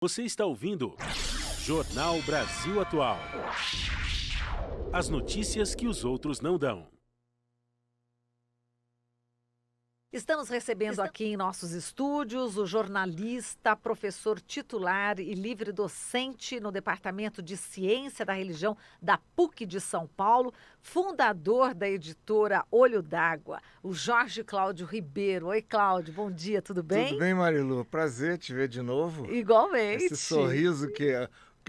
Você está ouvindo Jornal Brasil Atual. As notícias que os outros não dão. Estamos recebendo aqui em nossos estúdios o jornalista, professor titular e livre docente no Departamento de Ciência da Religião da PUC de São Paulo, fundador da editora Olho d'Água, o Jorge Cláudio Ribeiro. Oi, Cláudio, bom dia, tudo bem? Tudo bem, Marilu? Prazer te ver de novo. Igualmente. Esse sorriso que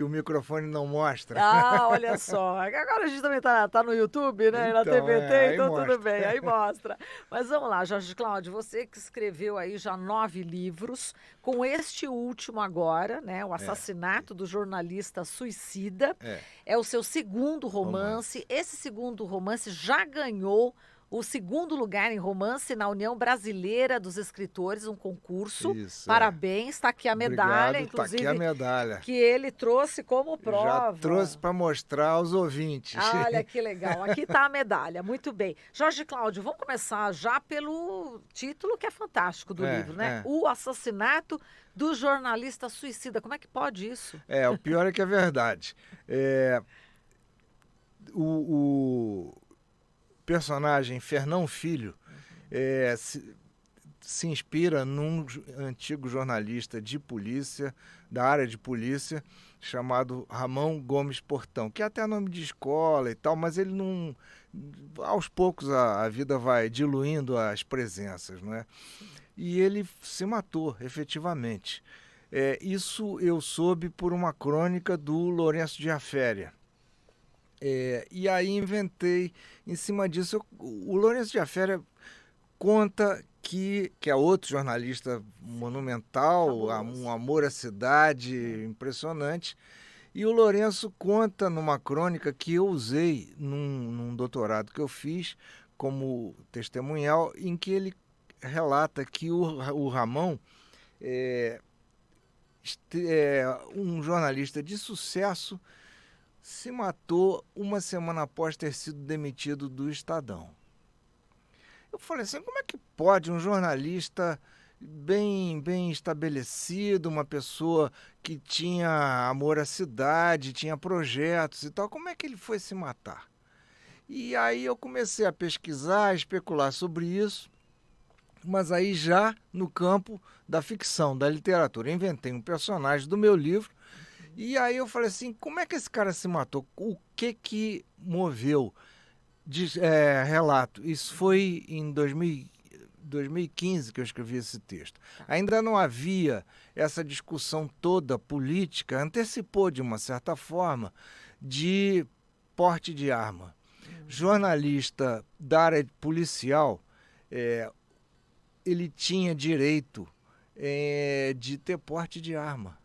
o microfone não mostra. Ah, olha só. Agora a gente também tá no YouTube, né? Na Então, TVT, então mostra. tudo bem, aí mostra. Mas vamos lá, Jorge Cláudio, você que escreveu aí já 9 livros, com este último agora, né? O Assassinato do Jornalista Suicida. É o seu segundo romance. Esse segundo romance já ganhou o segundo lugar em romance na União Brasileira dos Escritores, um concurso. Isso, Parabéns, está aqui a medalha, Obrigado, inclusive, tá aqui a medalha. que ele trouxe como prova. Já trouxe para mostrar aos ouvintes. Olha que legal, aqui está a medalha, muito bem. Jorge Cláudio, vamos começar já pelo título que é fantástico do livro, né? O Assassinato do Jornalista Suicida. Como é que pode isso? O pior é que é verdade. O personagem Fernão Filho se inspira num antigo jornalista de polícia, da área de polícia, chamado Ramão Gomes Portão, que é até nome de escola e tal, mas ele não... Aos poucos a vida vai diluindo as presenças, não é? E ele se matou, efetivamente. Isso eu soube por uma crônica do Lourenço de Aféria. E aí inventei em cima disso. O Lourenço de Aféria conta que é outro jornalista monumental, um amor à cidade impressionante. E o Lourenço conta numa crônica que eu usei num doutorado que eu fiz como testemunhal, em que ele relata que o Ramão um jornalista de sucesso, se matou uma semana após ter sido demitido do Estadão. Eu falei assim, como é que pode um jornalista bem estabelecido, uma pessoa que tinha amor à cidade, tinha projetos e tal, como é que ele foi se matar? E aí eu comecei a pesquisar, a especular sobre isso, mas aí já no campo da ficção, da literatura. Eu inventei um personagem do meu livro. E aí eu falei assim, como é que esse cara se matou? O que moveu? Relato. Isso foi em 2015 que eu escrevi esse texto. Ainda não havia essa discussão toda política, antecipou de uma certa forma, de porte de arma. Jornalista da área policial, ele tinha direito de ter porte de arma.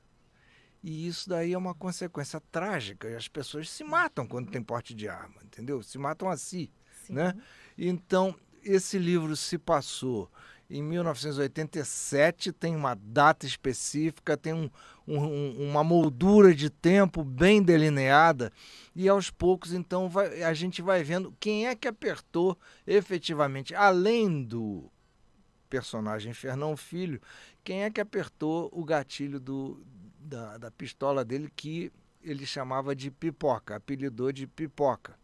E isso daí é uma consequência trágica. As pessoas se matam quando tem porte de arma, entendeu? Se matam a si, né? Então, esse livro se passou em 1987, tem uma data específica, tem uma moldura de tempo bem delineada, e aos poucos, então, a gente vai vendo quem é que apertou efetivamente, além do personagem Fernão Filho, quem é que apertou o gatilho da pistola dele, que ele chamava de pipoca, apelidou de pipoca,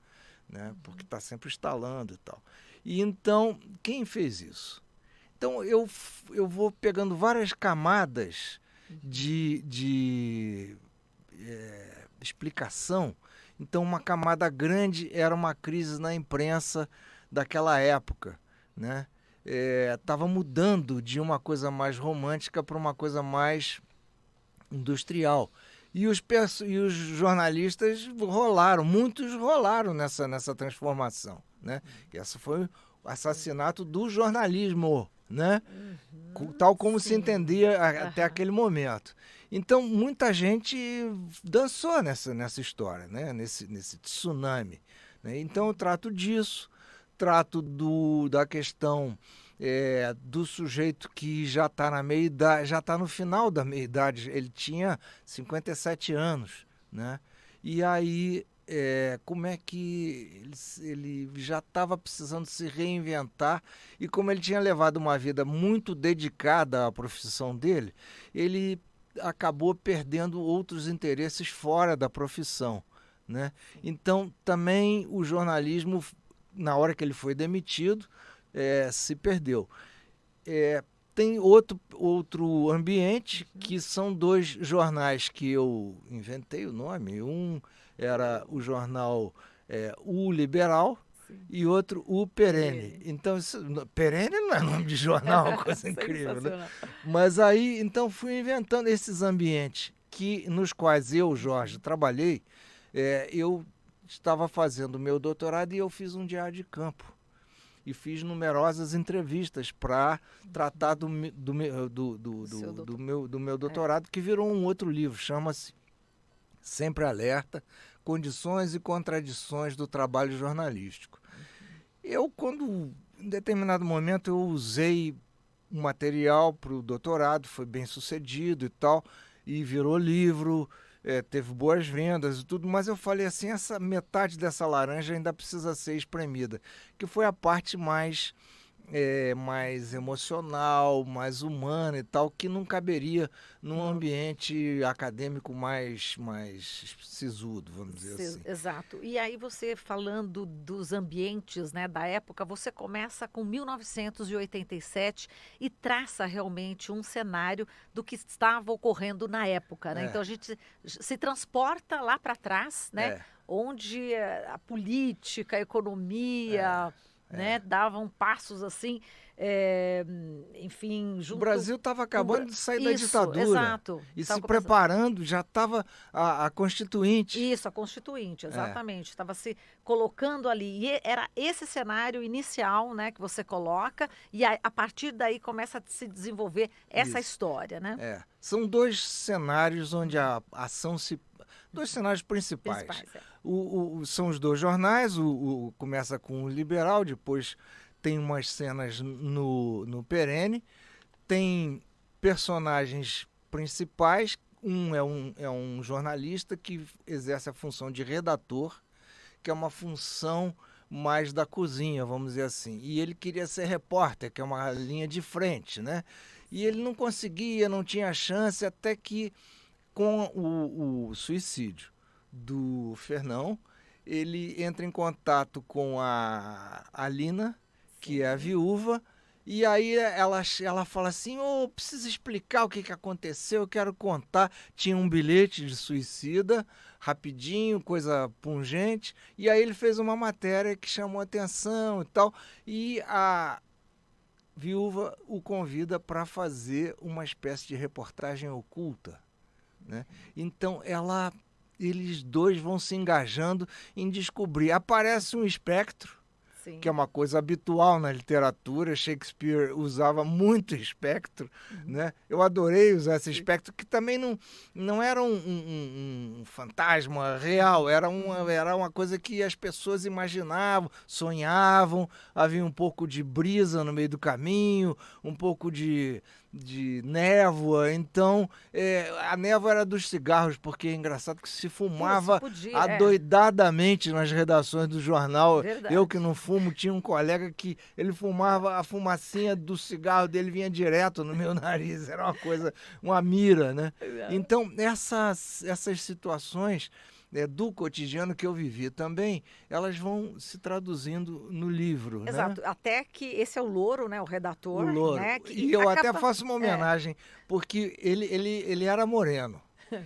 né? Porque está sempre estalando e tal. E então, quem fez isso? Então, eu vou pegando várias camadas de explicação. Então, uma camada grande era uma crise na imprensa daquela época, né? Estava mudando de uma coisa mais romântica para uma coisa mais industrial. E os jornalistas muitos rolaram nessa transformação, né? E essa foi o assassinato do jornalismo, né? Tal como se entendia até aquele momento. Então, muita gente dançou nessa história, né? Nesse tsunami, né? Então, eu trato disso, trato da questão do sujeito que já está na meia-idade, já está no final da meia-idade. Ele tinha 57 anos, né? E aí, como é que ele já estava precisando se reinventar, e como ele tinha levado uma vida muito dedicada à profissão dele, ele acabou perdendo outros interesses fora da profissão, né? Então, também o jornalismo, na hora que ele foi demitido, se perdeu. Tem outro ambiente, que são 2 jornais que eu inventei o nome. Um era o jornal O Liberal, sim, e outro O Perene. Então, Perene não é nome de jornal, uma coisa incrível, né? Mas aí, então, fui inventando esses ambientes nos quais eu, Jorge, trabalhei. Eu estava fazendo o meu doutorado e eu fiz um diário de campo. E fiz numerosas entrevistas para tratar do meu doutorado, que virou um outro livro, chama-se Sempre Alerta, Condições e Contradições do Trabalho Jornalístico. Em determinado momento, eu usei um material para o doutorado, foi bem sucedido e tal, e virou livro, teve boas vendas e tudo, mas eu falei assim, essa metade dessa laranja ainda precisa ser espremida, que foi a parte mais emocional, mais humana e tal, que não caberia num ambiente acadêmico mais sisudo, vamos dizer assim. Exato. E aí você falando dos ambientes, né, da época, você começa com 1987 e traça realmente um cenário do que estava ocorrendo na época, né? Então a gente se transporta lá para trás, né? Onde a política, a economia, né, davam passos assim, enfim, junto... O Brasil estava acabando de sair da ditadura. Exato. E se preparando, já estava a Constituinte. Isso, a Constituinte, exatamente. Estava se colocando ali. E era esse cenário inicial, né, que você coloca, e a partir daí começa a se desenvolver essa história, né? São 2 cenários onde a ação se... 2 cenários principais. São os 2 jornais, começa com o Liberal, depois tem umas cenas no Perene, tem personagens principais, é um jornalista que exerce a função de redator, que é uma função mais da cozinha, vamos dizer assim, e ele queria ser repórter, que é uma linha de frente, né? E ele não conseguia, não tinha chance, até que com o suicídio do Fernão, ele entra em contato com a Alina, que é a viúva, e aí ela fala assim, preciso explicar o que aconteceu, eu quero contar. Tinha um bilhete de suicida, rapidinho, coisa pungente, e aí ele fez uma matéria que chamou atenção e tal, e a viúva o convida para fazer uma espécie de reportagem oculta, né? Então eles 2 vão se engajando em descobrir. Aparece um espectro, sim, que é uma coisa habitual na literatura. Shakespeare usava muito espectro, né? Eu adorei usar esse espectro, que também não era um fantasma real, era uma coisa que as pessoas imaginavam, sonhavam, havia um pouco de brisa no meio do caminho, um pouco de névoa. Então a névoa era dos cigarros, porque é engraçado que se fumava adoidadamente nas redações do jornal. Verdade. Eu que não fumo, tinha um colega que ele fumava, a fumacinha do cigarro dele vinha direto no meu nariz, era uma mira, né? Então essas situações do cotidiano que eu vivi também, elas vão se traduzindo no livro. Exato, né? Até que esse é o Louro, né, o redator. O Louro. Né, e eu até faço uma homenagem, porque ele era moreno.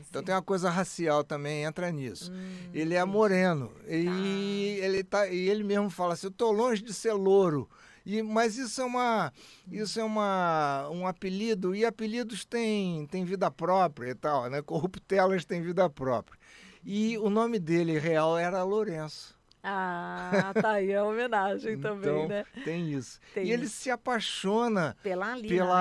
Então tem uma coisa racial também, entra nisso. Ele é moreno, e ele mesmo fala assim, eu estou longe de ser louro. Mas isso é um apelido, e apelidos têm vida própria e tal, né? Corruptelas têm vida própria. E o nome dele real era Lourenço. Ah, tá aí a homenagem então, também, né? Tem isso. E ele se apaixona pela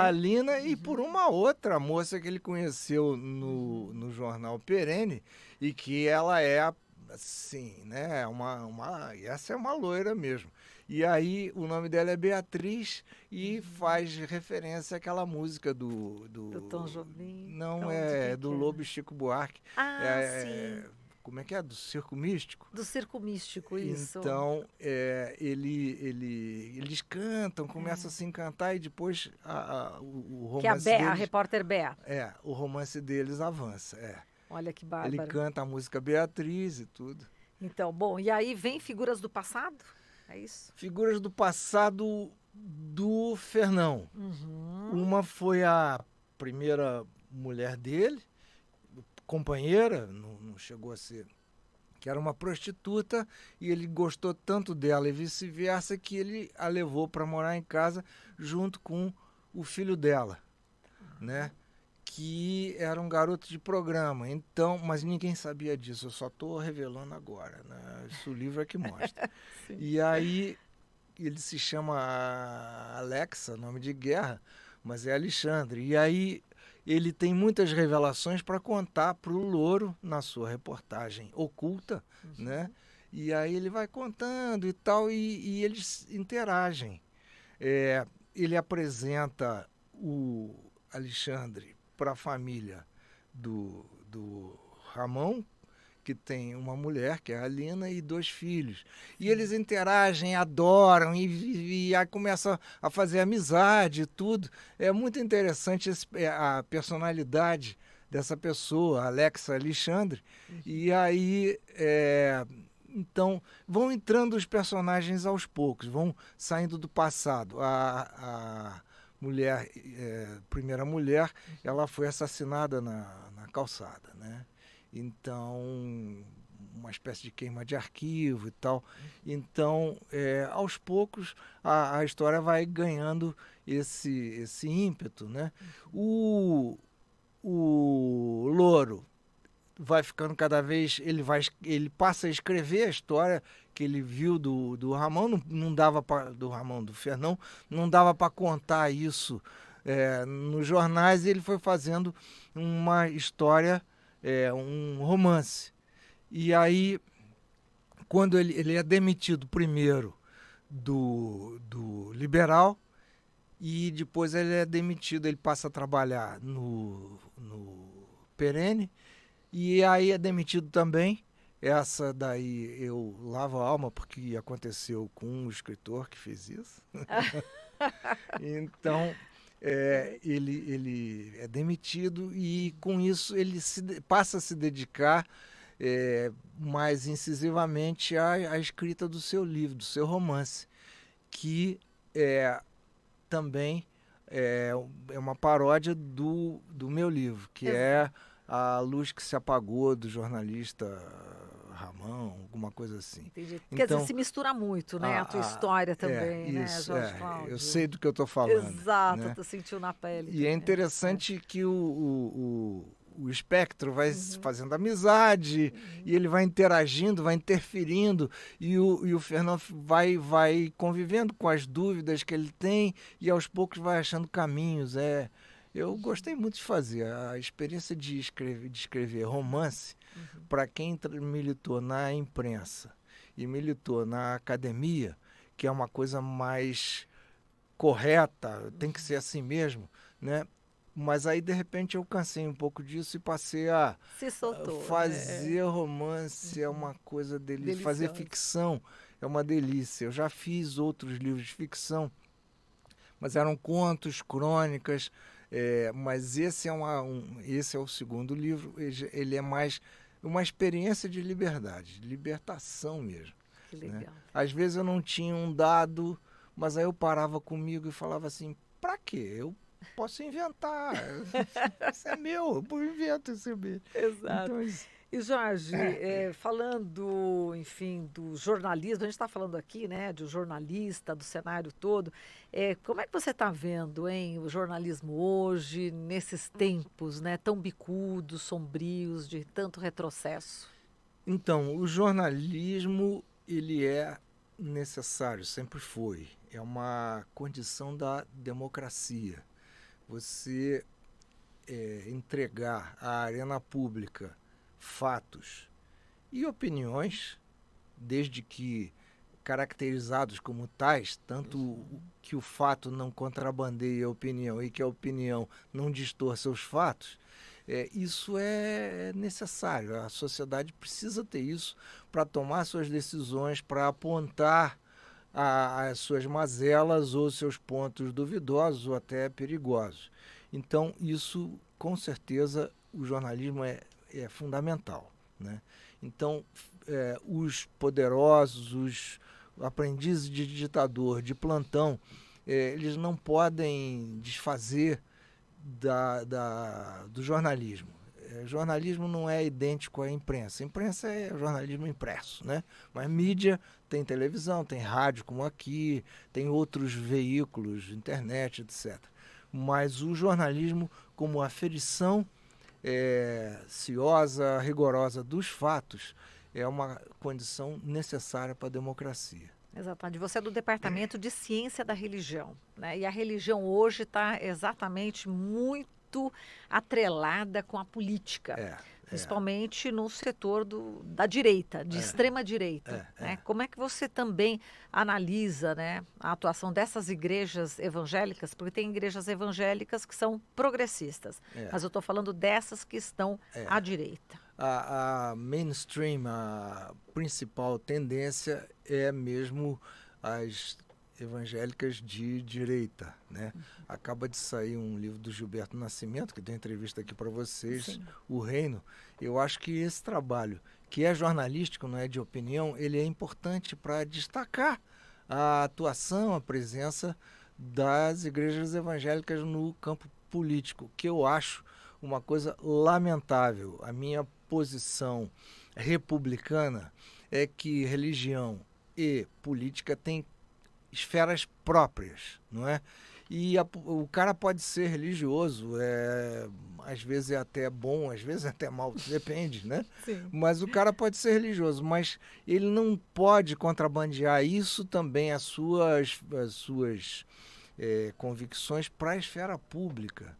Alina, né? E por uma outra moça que ele conheceu no jornal Perene, e que ela é, assim, né? Essa é uma loira mesmo. E aí o nome dela é Beatriz e faz referência àquela música do Tom Jobim? Não, do Lobo e Chico Buarque. Sim. como é que é? Do circo místico. Do circo místico, isso. Então, eles cantam, começam a se encantar e depois o romance Que é a Bea, deles... a repórter Bea. o romance deles avança, Olha que bárbaro. Ele canta a música Beatriz e tudo. Então, bom, e aí vem figuras do passado? É isso? Figuras do passado do Fernão. Uma foi a primeira mulher dele, companheira, não chegou a ser, que era uma prostituta, e ele gostou tanto dela e vice-versa que ele a levou para morar em casa junto com o filho dela, né? Que era um garoto de programa. Então, mas ninguém sabia disso, eu só estou revelando agora, né? Isso o livro é que mostra. E aí ele se chama Alexa, nome de guerra, mas é Alexandre. E aí ele tem muitas revelações para contar para o Louro na sua reportagem oculta, né? E aí ele vai contando e tal, e eles interagem. Ele apresenta o Alexandre para a família do Ramon, que tem uma mulher, que é a Alina, e 2 filhos. E eles interagem, adoram, e aí começam a fazer amizade e tudo. É muito interessante a personalidade dessa pessoa, Alexa Alexandre. E aí, então, vão entrando os personagens aos poucos, vão saindo do passado. A mulher, primeira mulher, ela foi assassinada na calçada, né? Então, uma espécie de queima de arquivo e tal. Então, aos poucos, a história vai ganhando esse ímpeto, né? O Louro vai ficando cada vez... Ele passa a escrever a história que ele viu do Ramon, não dava para... Do Ramon, do Fernão, não dava para contar isso nos jornais, e ele foi fazendo uma história... um romance. E aí, quando ele é demitido primeiro do Liberal, e depois ele é demitido, ele passa a trabalhar no Perene, e aí é demitido também. Essa daí eu lavo a alma, porque aconteceu com um escritor que fez isso. Então... ele é demitido, e com isso ele passa a se dedicar mais incisivamente à escrita do seu livro, do seu romance, que também é uma paródia do meu livro, que é A Luz que se Apagou, do jornalista Ramon, alguma coisa assim. Entendi. Quer dizer, se mistura muito, né? A tua história também, né, isso, Jorge Cláudio? Eu sei do que eu estou falando. Exato, né? tu sentiu na pele. E é interessante que o espectro vai fazendo amizade, e ele vai interagindo, vai interferindo, e o Fernando vai convivendo com as dúvidas que ele tem, e aos poucos vai achando caminhos. Eu gostei muito de fazer a experiência de escrever romance. Para quem militou na imprensa e militou na academia, que é uma coisa mais correta, tem que ser assim mesmo, né? Mas aí, de repente, eu cansei um pouco disso e passei a fazer romance. É uma coisa delícia. Fazer ficção é uma delícia. Eu já fiz outros livros de ficção, mas eram contos, crônicas, mas esse é o segundo livro. Ele é mais uma experiência de liberdade, de libertação mesmo. Que legal. Né? Às vezes eu não tinha um dado, mas aí eu parava comigo e falava assim, pra quê? Eu posso inventar, isso é meu, eu invento esse mesmo. Exato. Então, E Jorge, falando, enfim, do jornalismo, a gente está falando aqui, né, de um jornalista, do cenário todo, como é que você está vendo, hein, o jornalismo hoje, nesses tempos, né, tão bicudos, sombrios, de tanto retrocesso? Então, o jornalismo, ele é necessário, sempre foi. É uma condição da democracia. Você entregar à arena pública fatos e opiniões, desde que caracterizados como tais, tanto que o fato não contrabandeie a opinião e que a opinião não distorça os fatos, Isso é necessário, a sociedade precisa ter isso para tomar suas decisões, para apontar as suas mazelas ou seus pontos duvidosos ou até perigosos. Então, isso, com certeza, o jornalismo é fundamental, né? Então, os poderosos, os aprendizes de ditador, de plantão, eles não podem desfazer do jornalismo. Jornalismo não é idêntico à imprensa. A imprensa é jornalismo impresso, né? Mas mídia tem televisão, tem rádio como aqui, tem outros veículos, internet, etc. Mas o jornalismo, como aferição ciosa, rigorosa dos fatos, é uma condição necessária para a democracia. Exatamente. Você é do Departamento de Ciência da Religião, né? E a religião hoje está exatamente muito atrelada com a política, principalmente no setor da direita, de extrema direita, né? Como é que você também analisa, né, a atuação dessas igrejas evangélicas? Porque tem igrejas evangélicas que são progressistas, mas eu estou falando dessas que estão à direita. A mainstream, a principal tendência é mesmo as evangélicas de direita, né? Acaba de sair um livro do Gilberto Nascimento, que deu entrevista aqui para vocês, Sim. O Reino. Eu acho que esse trabalho, que é jornalístico, não é de opinião, ele é importante para destacar a atuação, a presença das igrejas evangélicas no campo político, que eu acho uma coisa lamentável. A minha posição republicana é que religião e política têm esferas próprias, não é? E o cara pode ser religioso, às vezes é até bom, às vezes é até mal, depende, né? Sim. Mas o cara pode ser religioso, mas ele não pode contrabandear isso também, as suas convicções para a esfera pública.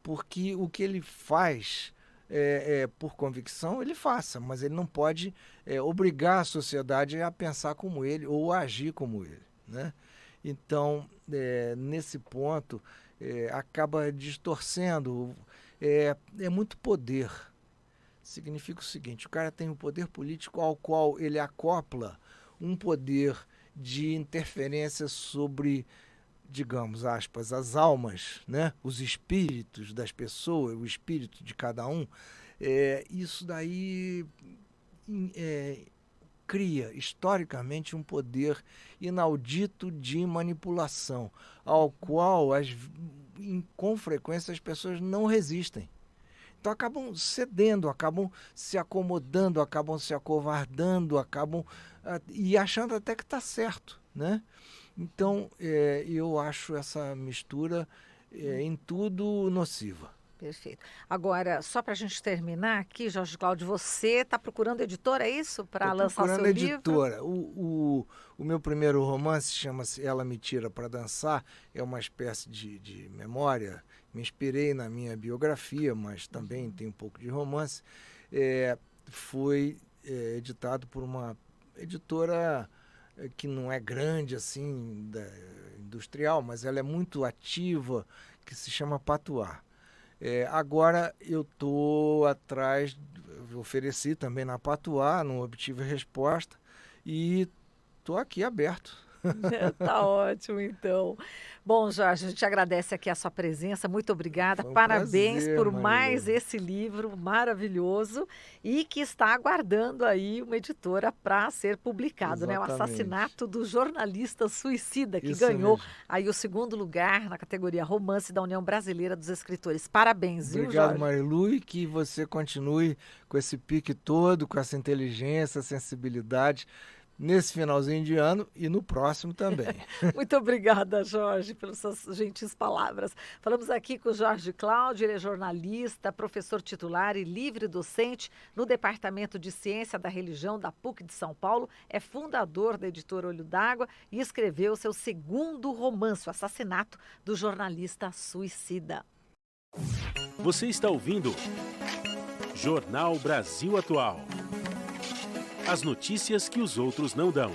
Porque o que ele faz por convicção, ele faça, mas ele não pode obrigar a sociedade a pensar como ele ou a agir como ele, né? Então, nesse ponto, acaba distorcendo. É muito poder. Significa o seguinte, o cara tem um poder político ao qual ele acopla um poder de interferência sobre, digamos, aspas, as almas, né? Os espíritos das pessoas, o espírito de cada um. Isso daí cria historicamente um poder inaudito de manipulação, ao qual com frequência as pessoas não resistem. Então acabam cedendo, acabam se acomodando, acabam se acovardando, e achando até que está certo, né? Então, eu acho essa mistura em tudo nociva. Perfeito. Agora, só para a gente terminar aqui, Jorge Cláudio, você está procurando editora, é isso? Para lançar seu livro? Editora. O meu primeiro romance chama-se Ela Me Tira para Dançar, é uma espécie de memória. Me inspirei na minha biografia, mas também tem um pouco de romance. Foi editado por uma editora que não é grande assim, industrial, mas ela é muito ativa, que se chama Patuá. Agora eu estou atrás, ofereci também na Patuá, não obtive resposta e estou aqui aberto. Tá ótimo, então. Bom, Jorge, a gente agradece aqui a sua presença, muito obrigada, Foi um parabéns prazer, por Maria. mais esse livro maravilhoso e que está aguardando aí uma editora para ser publicado, né? O Exatamente. Assassinato do Jornalista Suicida, que Isso ganhou mesmo. aí o 2º lugar na categoria Romance da União Brasileira dos Escritores. Parabéns, viu, Obrigado, Jorge? Marilu, e que você continue com esse pique todo, com essa inteligência, sensibilidade, nesse finalzinho de ano e no próximo também. Muito obrigada, Jorge, pelas suas gentis palavras. Falamos aqui com o Jorge Cláudio, ele é jornalista, professor titular e livre docente no Departamento de Ciência da Religião da PUC de São Paulo, é fundador da editora Olho d'Água e escreveu seu 2º romance, O Assassinato do Jornalista Suicida. Você está ouvindo Jornal Brasil Atual. As notícias que os outros não dão.